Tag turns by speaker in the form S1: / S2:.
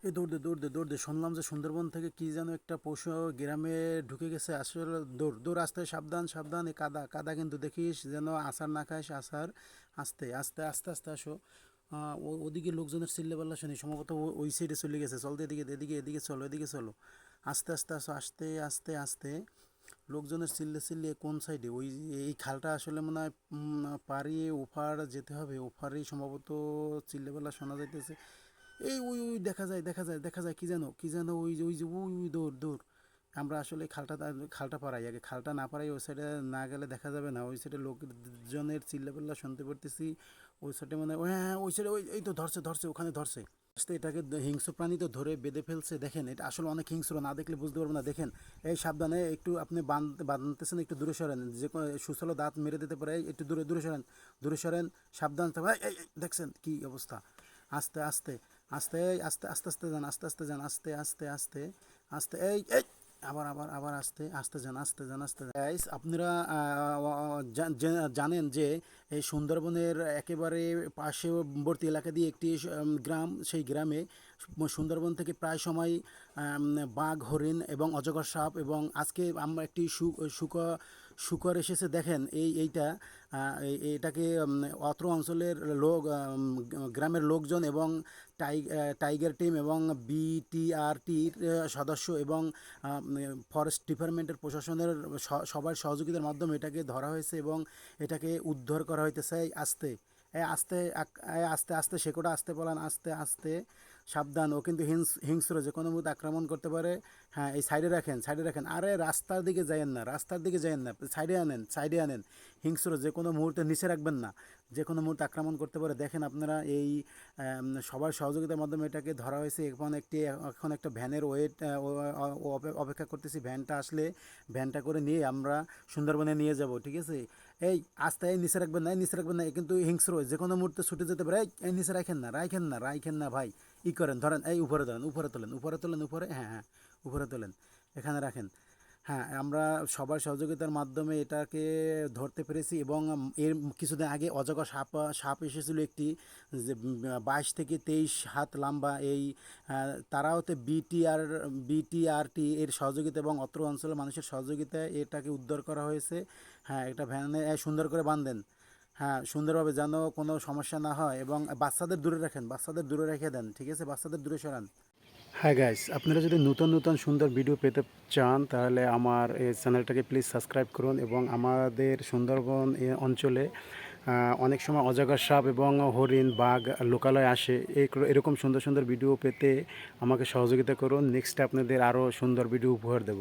S1: এই দৌড় দে শুনলাম যে সুন্দরবন থেকে কি যেন একটা পশু গ্রামে ঢুকে গেছে। আসলে দৌড় দৌড়, আস্তে, সাবধান সাবধান, এই কাদা কাদা কিন্তু দেখিস যেন আসার না খাস। আসার আস্তে আস্তে আস্তে আস্তে আসো। ওদিকে লোকজনের চিল্লাপাল্লা শুনি, সম্ভবত ওই সাইডে চলে গেছে। চল তো এদিকে এদিকে এদিকে চলো, এদিকে চলো। আস্তে আস্তে আসো, আস্তে আস্তে আস্তে। লোকজনের চিল্লিয়ে কোন সাইডে? ওই এই খালটা আসলে মনে হয় পাড়িয়ে ওপার যেতে হবে। ওপারেই সম্ভবত চিল্লাপাল্লা শোনা যাইতেছে। এই ওই ওই দেখা যায় কি যেন ওই দৌড় দৌড়। আমরা আসলে খালটা পাড়াই আগে, খালটা না পাড়াই ওই সাইডে না গেলে দেখা যাবে না। ওই সাইডে লোকজনের চিল্লাপাল্লা শুনতে পারতেছি। ওই সাইডে মানে হ্যাঁ, ওই সাইডে ওই এই তো ধরছে ওখানে ধরছে। আসতে এটাকে হিংস্র প্রাণী তো ধরে বেঁধে ফেলছে। দেখেন এটা আসলে অনেক হিংস্র, না দেখলে বুঝতে পারবো না। দেখেন, এই সাবধানে, একটু আপনি বাঁধতেছেন, একটু দূরে সরেন। যে কোনো সুসলো দাঁত মেরে দিতে পারে। একটু দূরে দূরে সরেন, দূরে সরেন। সাবধান দেখছেন কি অবস্থা। আস্তে আস্তে আস্তে আস্তে আস্তে আস্তে যান, আস্তে আস্তে যান, আস্তে আস্তে আস্তে আস্তে এই এই আবার আবার আবার আস্তে আস্তে যান, আস্তে যান, আস্তে যান। গাইস, আপনারা জানেন যে এই সুন্দরবনের একেবারে পার্শ্ববর্তী এলাকা দিয়ে একটি গ্রাম। সেই গ্রামে সুন্দরবন থেকে প্রায় সময় বাঘ, হরিণ এবং অজগর সাপ, এবং আজকে আমরা একটি শুকর এসেছে। দেখেন এইটা এটাকে অত্র অঞ্চলের গ্রামের লোকজন এবং টাইগার টিম এবং বিটিআরটির সদস্য এবং ফরেস্ট ডিপার্টমেন্টের প্রশাসনের সবার সহযোগিতার মাধ্যমে এটাকে ধরা হয়েছে এবং এটাকে উদ্ধার করা হইতেছে। আস্তে আস্তে আস্তে আস্তে শেকড়া আস্তে বলান, আস্তে আস্তে সাবধান। ও কিন্তু হিংস্র, যে কোনো মুহূর্তে আক্রমণ করতে পারে। হ্যাঁ, এই সাইডে রাখেন, সাইডে রাখেন। আরে রাস্তার দিকে যাইয়েন না, রাস্তার দিকে যাইয়েন না, সাইডে আনেন, সাইডে আনেন। হিংস্র, যে কোনো মুহূর্তে নিচে রাখবেন না, যে কোনো মুহূর্তে আক্রমণ করতে পারে। দেখেন আপনারা এই সবার সহযোগিতার মাধ্যমে এটাকে ধরা হয়েছে। এখন একটা ভ্যানের ওয়েট অপেক্ষা করতেছি। ভ্যানটা আসলে ভ্যানটা করে নিয়ে আমরা সুন্দরবনে নিয়ে যাব, ঠিক আছে? এই আস্তে, এই নিচে রাখবেন না, এই নিচে রাখবেন না। কিন্তু হিংস্র, যে কোনো মুহূর্তে ছুটে যেতে পারে। এই নিচে রাখেন না ভাই। করেন, ধরেন, এই উপরে ধরেন, উপরে। হ্যাঁ হ্যাঁ, উপরে তোলেন, এখানে রাখেন। হ্যাঁ, আমরা সবার সহযোগিতার মাধ্যমে এটাকে ধরতে পেরেছি। এবং এর কিছুদিন আগে অজগর সাপ এসেছিল একটি, যে 22 থেকে 23 হাত লম্বা। এই তারাও তো বিটিআরটি এর সহযোগিতা এবং অত্র অঞ্চলের মানুষের সহযোগিতায় এটাকে উদ্ধার করা হয়েছে। হ্যাঁ, একটা ভ্যানে সুন্দর করে বাঁধেন। হ্যাঁ, সুন্দরভাবে, যেন কোনো সমস্যা না হয়। এবং বাচ্চাদের দূরে রাখেন, বাচ্চাদের দূরে রেখে দেন, ঠিক আছে? বাচ্চাদের দূরে সরান। হ্যাঁ গাইস, আপনারা যদি নতুন নতুন সুন্দর ভিডিও পেতে চান তাহলে আমার এই চ্যানেলটাকে প্লিজ সাবস্ক্রাইব করুন। এবং আমাদের সুন্দরবন অঞ্চলে অনেক সময় অজগর সাপ এবং হরিণ, বাঘ লোকালয় আসে। এরকম সুন্দর সুন্দর ভিডিও পেতে আমাকে সহযোগিতা করুন। নেক্সট আপনাদের আরও সুন্দর ভিডিও উপহার দেব।